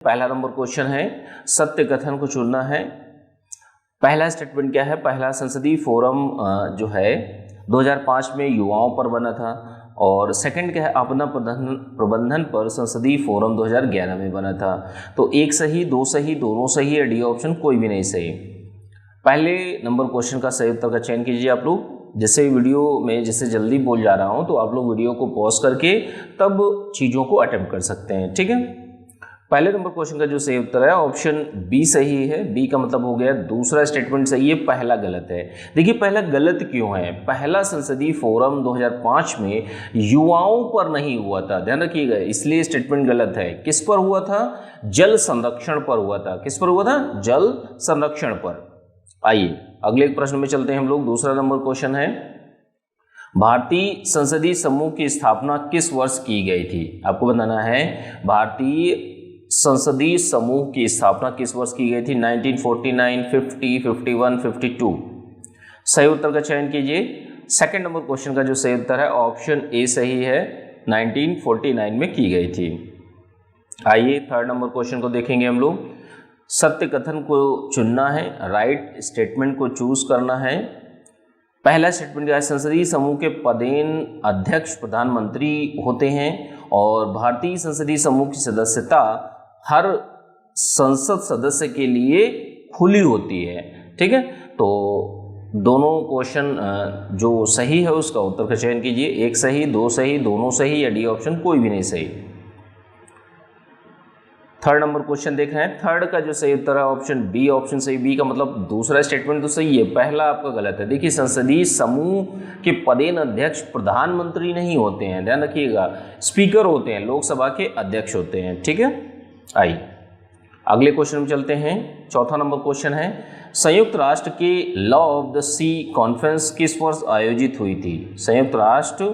पहला number question है, सत्य कथन को चुनना है। पहला स्टेटमेंट क्या है? पहला संसदीय फोरम जो है 2005 में युवाओं पर बना था। और सेकंड क्या है? आपदा प्रबंधन पर संसदीय फोरम 2011 में बना था। तो एक सही, दो सही, दोनों सही है, डी ऑप्शन कोई भी नहीं सही। पहले नंबर क्वेश्चन का सही उत्तर का चयन कीजिए आप लोग। जैसे वीडियो में जैसे जल्दी बोल जा रहा हूँ तो आप लोग वीडियो को पॉज करके तब चीज़ों को अटेम्प्ट कर सकते हैं, ठीक है। पहले नंबर क्वेश्चन का जो सही उत्तर है ऑप्शन बी सही है। बी का मतलब हो गया दूसरा स्टेटमेंट सही है, पहला गलत है। देखिए पहला गलत क्यों है? पहला संसदीय फोरम 2005 में युवाओं पर नहीं हुआ था, ध्यान रखिएगा, इसलिए स्टेटमेंट गलत है। किस पर हुआ था? जल संरक्षण पर हुआ था। किस पर हुआ था? जल संरक्षण पर। आइए अगले प्रश्न में चलते हैं हम लोग। दूसरा नंबर क्वेश्चन है, भारतीय संसदीय समूह की स्थापना किस वर्ष की गई थी? आपको बताना है भारतीय संसदीय समूह की स्थापना किस वर्ष की गई थी? 1949, 50, 51, 52। सही उत्तर का चयन कीजिए। सेकंड नंबर क्वेश्चन का जो सही उत्तर है ऑप्शन ए सही है, 1949 में की गई थी। आइए थर्ड नंबर क्वेश्चन को देखेंगे हम लोग। सत्य कथन को चुनना है, राइट स्टेटमेंट को चूज करना है। पहला स्टेटमेंट क्या है? संसदीय समूह के पदेन अध्यक्ष प्रधानमंत्री होते हैं और भारतीय संसदीय समूह की सदस्यता हर संसद सदस्य के लिए खुली होती है, ठीक है। तो दोनों क्वेश्चन जो सही है उसका उत्तर का चयन कीजिए। एक सही, दो सही, दोनों सही, या डी ऑप्शन कोई भी नहीं सही। थर्ड नंबर क्वेश्चन देख रहे हैं। थर्ड का जो सही उत्तर है ऑप्शन बी, ऑप्शन सही। बी का मतलब दूसरा स्टेटमेंट तो सही है, पहला आपका गलत है। देखिए संसदीय समूह के पदेन अध्यक्ष प्रधानमंत्री नहीं होते हैं, ध्यान रखिएगा, स्पीकर होते हैं, लोकसभा के अध्यक्ष होते हैं, ठीक है। आइए अगले क्वेश्चन में चलते हैं। चौथा नंबर क्वेश्चन है, संयुक्त राष्ट्र के law of the sea conference किस वर्ष आयोजित हुई थी? संयुक्त राष्ट्र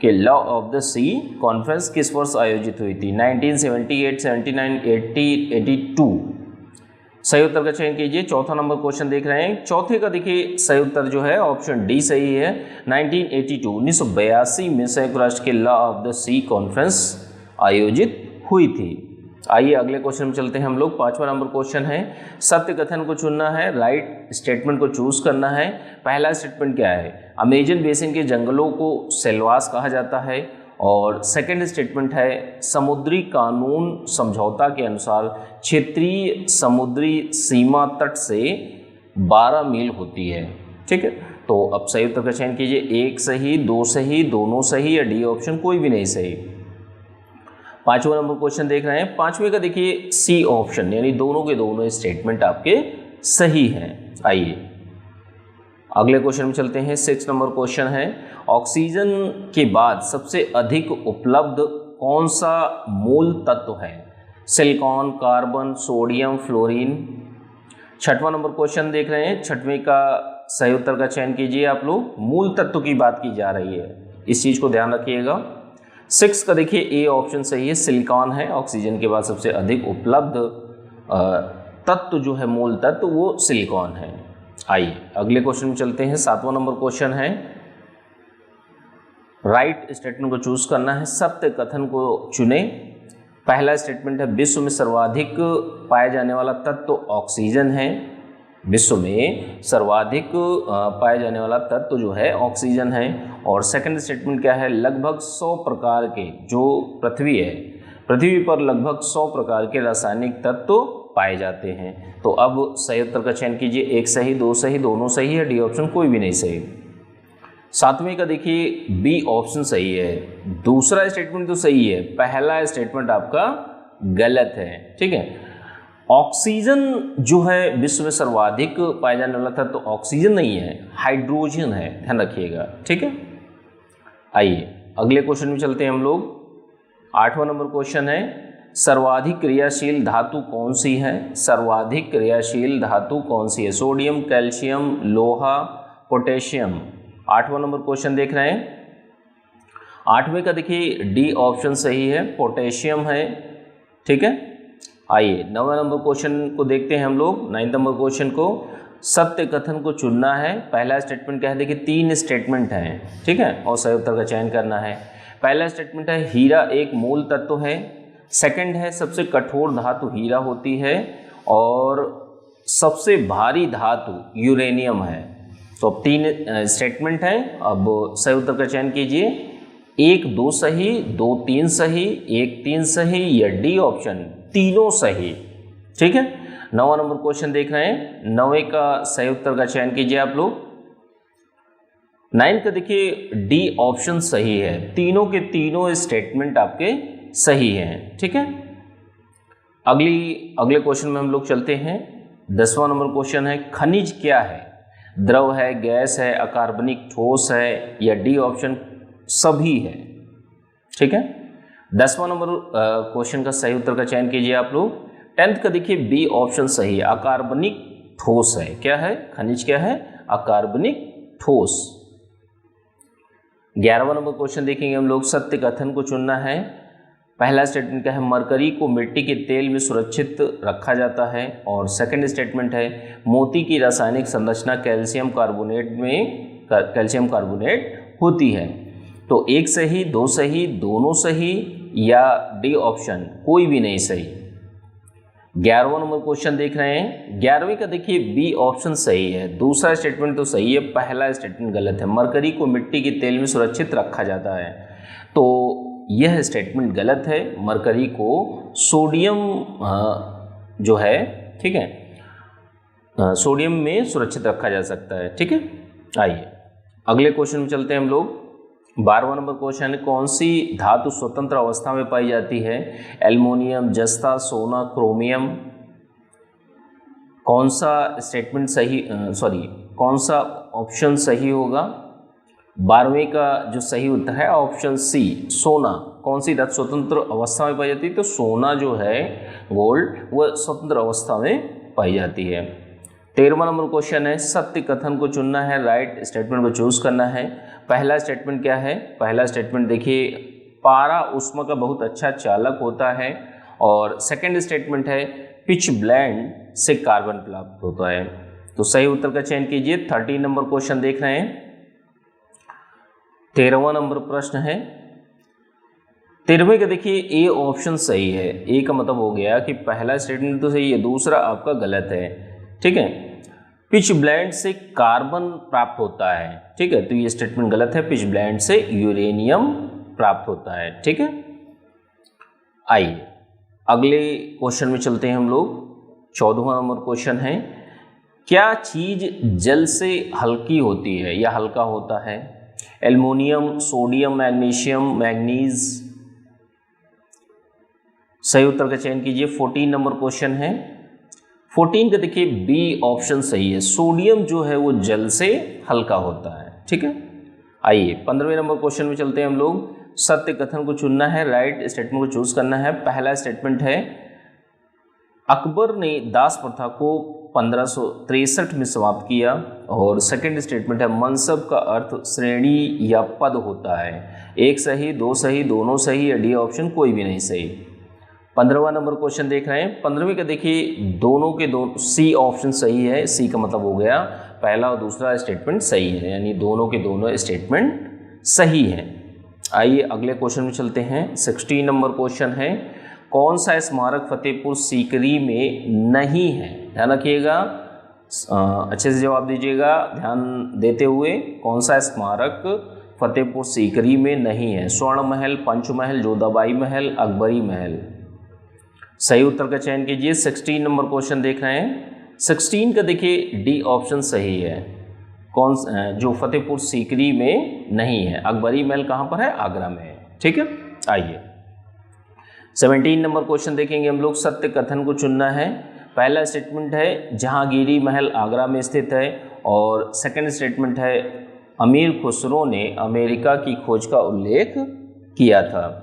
कि law of the sea conference किस वर्ष आयोजित हुई थी? 1978, 79, 80, 82। सही उत्तर का चयन कीजिए। चौथा नंबर क्वेश्चन देख रहे हैं। चौथे का देखिए सही उत्तर जो है ऑप्शन डी सही है, 1982, 1982 में संयुक्त राष्ट्र के law of the sea conference आयोजित हुई थी। आइए अगले क्वेश्चन में चलते हैं हम लोग। पांचवा नंबर क्वेश्चन है, सत्य कथन को चुनना है, राइट स्टेटमेंट को चूज करना है। पहला स्टेटमेंट क्या है? अमेजन बेसिन के जंगलों को सेलवास कहा जाता है। और सेकंड स्टेटमेंट है, समुद्री कानून समझौता के अनुसार क्षेत्रीय समुद्री सीमा तट से 12 मील होती है, ठीक है। तो अब सही उत्तर का चयन कीजिए। एक सही, दो सही, दोनों सही, या डी ऑप्शन कोई भी नहीं सही। पांचवा नंबर क्वेश्चन देख रहे हैं। पांचवे का देखिए सी ऑप्शन, यानी दोनों के दोनों स्टेटमेंट आपके सही हैं। आइए अगले क्वेश्चन में चलते हैं। 6 नंबर क्वेश्चन है, ऑक्सीजन के बाद सबसे अधिक उपलब्ध कौन सा मूल तत्व है? Silicon, carbon, sodium, fluorine. छठवां नंबर क्वेश्चन देख रहे हैं। छठवें का सही उत्तर का चयन कीजिए आप लोग। मूल तत्व की बात की जा रही है, इस चीज को ध्यान रखिएगा। 6 का देखिए ए ऑप्शन सही है, सिलिकॉन है ऑक्सीजन के बाद सबसे अधिक उपलब्ध तत्व जो है, मूल तत्व, वो सिलिकॉन है। आइए अगले क्वेश्चन में चलते हैं। 7वां नंबर क्वेश्चन है, राइट स्टेटमेंट को चूज करना है, सत्य कथन को चुने। पहला स्टेटमेंट है, विश्व में सर्वाधिक पाया जाने वाला तत्व ऑक्सीजन है। विश्व में सर्वाधिक पाया जाने वाला तत्व जो है ऑक्सीजन है। और सेकंड स्टेटमेंट क्या है? लगभग 100 प्रकार के, जो पृथ्वी है, पृथ्वी पर लगभग 100 प्रकार के रासायनिक तत्व पाए जाते हैं। तो अब सही उत्तर का चयन कीजिए। एक सही, दो सही, दोनों सही है, डी ऑप्शन कोई भी नहीं सही। 7वें का देखिए बी ऑप्शन सही है। दूसरा स्टेटमेंट तो सही है, पहला स्टेटमेंट आपका गलत है, ठीक है। ऑक्सीजन जो है विश्व में सर्वाधिक पाया जाने वाला था, तो ऑक्सीजन नहीं है, हाइड्रोजन है, ध्यान रखिएगा, ठीक है। आइए अगले क्वेश्चन में चलते हैं हम लोग। 8वां नंबर क्वेश्चन है, सर्वाधिक क्रियाशील धातु कौन सी है? सर्वाधिक क्रियाशील धातु कौन सी है? सोडियम, कैल्शियम, लोहा, पोटेशियम। 8वां नंबर क्वेश्चन देख रहे हैं। 8वें का देखिए डी ऑप्शन सही है, पोटेशियम है, ठीक है। आइए 9वां नंबर क्वेश्चन को देखते हैं हम लोग। 9 नंबर क्वेश्चन को, सत्य कथन को चुनना है। पहला स्टेटमेंट क्या है? देखिए 3 स्टेटमेंट हैं, ठीक है, और सही उत्तर का चयन करना है। पहला स्टेटमेंट है, हीरा एक मूल तत्व है। सेकंड है सबसे कठोर धातु हीरा होती है, और सबसे भारी धातु यूरेनियम है। तो अब 3 स्टेटमेंट हैं, अब सही उत्तर का चयन कीजिए। 1 2 सही, 2 3 सही, 1 3 सही, या डी ऑप्शन तीनों सही। ठीक है, 9वां नंबर क्वेश्चन देख रहे हैं। 9वें का सही उत्तर का चयन कीजिए आप लोग। 9 का देखिए डी ऑप्शन सही है, तीनों के तीनों स्टेटमेंट आपके सही हैं। ठीक है, अगले क्वेश्चन में हम लोग चलते हैं। 10वां नंबर क्वेश्चन है, खनिज क्या है? द्रव है, गैस है, अकार्बनिक ठोस है, या डी ऑप्शन सभी है। ठीक है, 10वां नंबर क्वेश्चन का सही उत्तर का चयन कीजिए आप लोग। 10th का देखिए बी ऑप्शन सही है, अकार्बनिक ठोस है। क्या है? खनिज क्या है? अकार्बनिक ठोस। 11वां नंबर क्वेश्चन देखेंगे हम लोग, सत्य कथन को चुनना है। पहला स्टेटमेंट क्या है? मरकरी को मिट्टी के तेल में सुरक्षित रखा जाता है, और सेकंड स्टेटमेंट है मोती की रासायनिक संरचना कैल्शियम कार्बोनेट होती है। तो 1 सही, 2 सही, दोनों सही, या डी ऑप्शन कोई भी नहीं सही। 11वां नंबर क्वेश्चन देख रहे हैं। 11वें का देखिए बी ऑप्शन सही है, दूसरा स्टेटमेंट तो सही है, पहला स्टेटमेंट गलत है। मरकरी को मिट्टी के तेल में सुरक्षित रखा जाता है, तो यह स्टेटमेंट गलत है। मरकरी को सोडियम जो है, ठीक है, सोडियम में सुरक्षित रखा जा सकता है। ठीक है, आइए अगले क्वेश्चन में चलते हैं हम लोग। 12वां नंबर क्वेश्चन है, कौन सी धातु स्वतंत्र अवस्था में पाई जाती है? एल्युमिनियम, जस्ता, सोना, क्रोमियम। कौन सा स्टेटमेंट सही, कौन सा ऑप्शन सही होगा? 12वें का जो सही उत्तर है ऑप्शन सी, सोना। कौन सी धातु स्वतंत्र अवस्था में पाई जाती है? तो सोना जो है, गोल्ड, वह स्वतंत्र अवस्था में पाई जाती है। 13वां नंबर क्वेश्चन है, सत्य कथन को चुनना है, राइट स्टेटमेंट को चूज करना है। पहला स्टेटमेंट क्या है? पहला स्टेटमेंट देखिए, पारा ऊष्मा का बहुत अच्छा चालक होता है, और सेकंड स्टेटमेंट है पिच ब्लेंड से कार्बन प्राप्त होता है। तो सही उत्तर का चयन कीजिए। 13 नंबर क्वेश्चन देख रहे हैं। 13वां नंबर प्रश्न है, 13वें का देखिए ए ऑप्शन सही है। ए का मतलब हो गया कि पहला स्टेटमेंट तो सही है, दूसरा आपका गलत है। ठीक है, पिच ब्लेंड से कार्बन प्राप्त होता है। ठीक है, तो ये स्टेटमेंट गलत है, पिच ब्लेंड से यूरेनियम प्राप्त होता है। ठीक है, आइए अगले क्वेश्चन में चलते हैं हम लोग। 14वां नंबर क्वेश्चन है, क्या चीज जल से हल्की होती है या हल्का होता है? Aluminium, sodium, magnesium, manganese. सही उत्तर का चयन कीजिए। 14 नंबर क्वेश्चन है। 14 का देखिए बी ऑप्शन सही है, सोडियम जो है वो जल से हल्का होता है। ठीक है, आइए 15वें नंबर क्वेश्चन में चलते हैं हम लोग। सत्य कथन को चुनना है, राइट स्टेटमेंट को चूज करना है। पहला स्टेटमेंट है, अकबर ने दास प्रथा को 1563 में समाप्त किया, और सेकंड स्टेटमेंट है मनसब का अर्थ श्रेणी या पद होता है। 1 सही, 2 सही, दोनों सही, या डी ऑप्शन कोई भी नहीं सही। 15वां नंबर क्वेश्चन देख रहे हैं। 15वें का देखिए दोनों के दो, सी ऑप्शन सही है। सी का मतलब हो गया पहला और दूसरा स्टेटमेंट सही है, यानी दोनों के दोनों स्टेटमेंट सही हैं। आइए अगले क्वेश्चन में चलते हैं। 16 नंबर क्वेश्चन है, कौन सा स्मारक फतेहपुर सीकरी में नहीं है? ध्यान रखिएगा, अच्छे से जवाब दीजिएगा ध्यान देते हुए। कौन सा स्मारक फतेहपुर सीकरी में नहीं है? स्वर्ण महल, पंचमहल, जोधाबाई महल, अकबरी महल। सही उत्तर का चयन कीजिए। 16 नंबर क्वेश्चन देख रहे हैं। 16 का देखिए डी ऑप्शन सही है, कौन जो फतेहपुर सीकरी में नहीं है। अकबरी महल कहाँ पर है? आगरा में है। ठीक है, आइए 17 नंबर क्वेश्चन देखेंगे हम लोग। सत्य कथन को चुनना है। पहला स्टेटमेंट है जहांगीरी महल आगरा में स्थित है, और सेकंड स्टेटमेंट है अमीर खुसरो ने अमेरिका की खोज का उल्लेख किया था।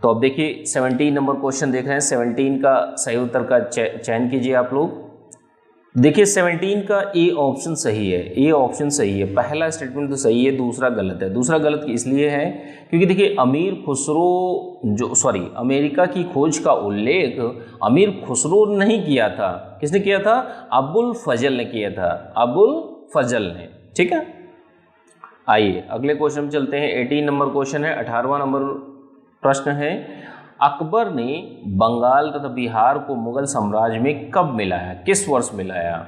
तो अब देखिए 17 नंबर क्वेश्चन देख रहे हैं। 17 का सही उत्तर का चयन कीजिए आप लोग। देखिए 17 का ए ऑप्शन सही है, ए ऑप्शन सही है। पहला स्टेटमेंट तो सही है, दूसरा गलत है। दूसरा गलत इसलिए है क्योंकि देखिए अमेरिका की खोज का उल्लेख अमीर खुसरो ने नहीं किया था। किसने किया था? अबुल फजल ने किया था, अबुल फजल ने। ठीक है, आइए अगले क्वेश्चन में चलते हैं। 18 नंबर क्वेश्चन है। 18वां नंबर प्रश्न है, अकबर ने बंगाल तथा बिहार को मुगल साम्राज्य में कब मिलाया, किस वर्ष मिलाया?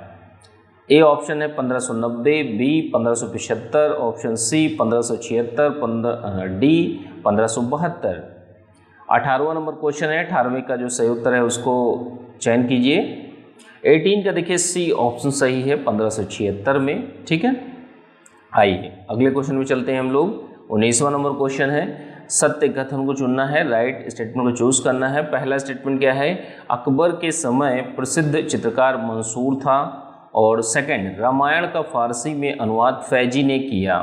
ए ऑप्शन है 1590, बी 1575, ऑप्शन सी 1576, डी 1572। 18वां नंबर क्वेश्चन है, 18वें का जो सही उत्तर है उसको चयन कीजिए। 18 का देखिए सी ऑप्शन सही है 1576 में, ठीक है। आइए अगले क्वेश्चन में चलते हैं हम लोग। 19वां नंबर क्वेश्चन है, सत्य कथन को चुनना है, राइट स्टेटमेंट को चूज करना है। पहला स्टेटमेंट क्या है, अकबर के समय प्रसिद्ध चित्रकार मंसूर था, और सेकंड रामायण का फारसी में अनुवाद फैजी ने किया।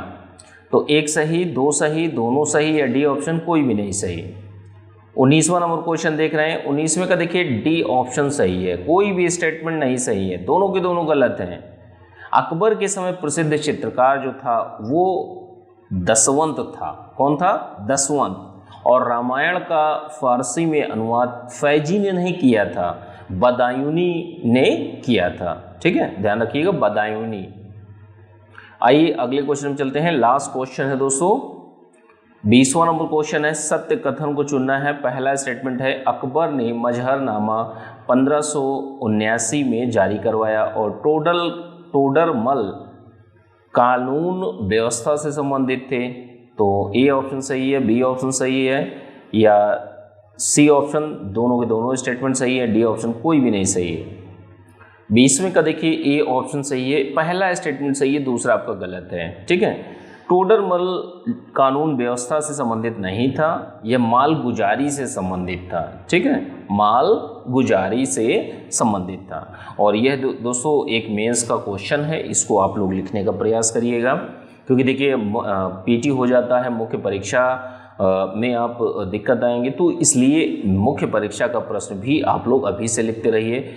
तो एक सही, दो सही, दोनों सही, या डी ऑप्शन कोई भी नहीं सही। 19वां नंबर क्वेश्चन देख रहे हैं, 19वें का देखिए डी ऑप्शन सही है, कोई भी स्टेटमेंट नहीं सही है, दोनों के दोनों गलत हैं। अकबर के समय प्रसिद्ध चित्रकार जो था वो दसवंत था। कौन था? दसवंत। और रामायण का फारसी में अनुवाद फैजी ने नहीं किया था, बदायूनी ने किया था, ठीक है, ध्यान रखिएगा, बदायूनी। आइए अगले क्वेश्चन में चलते हैं। लास्ट क्वेश्चन है दोस्तों, 20वां नंबर क्वेश्चन है, सत्य कथन को चुनना है। पहला स्टेटमेंट है, अकबर ने मजहरनामा 1579 में जारी करवाया और टोडरमल कानून व्यवस्था से संबंधित थे। तो ए ऑप्शन सही है, बी ऑप्शन सही है, या सी ऑप्शन, दोनों के दोनों स्टेटमेंट सही है, डी ऑप्शन कोई भी नहीं सही है। 20वें का देखिए ए ऑप्शन सही है, पहला स्टेटमेंट सही है, दूसरा आपका गलत है, ठीक है। टोडरमल कानून व्यवस्था से संबंधित नहीं था, यह माल गुजारी से संबंधित था, ठीक है, माल गुजारी से संबंधित था। और यह दोस्तों एक मेंस का क्वेश्चन है, इसको आप लोग लिखने का प्रयास करिएगा, क्योंकि देखिए पीटी हो जाता है, मुख्य परीक्षा में आप दिक्कत आएंगे, तो इसलिए मुख्य परीक्षा का प्रश्न भी आप लोग अभी से लिखते रहिए।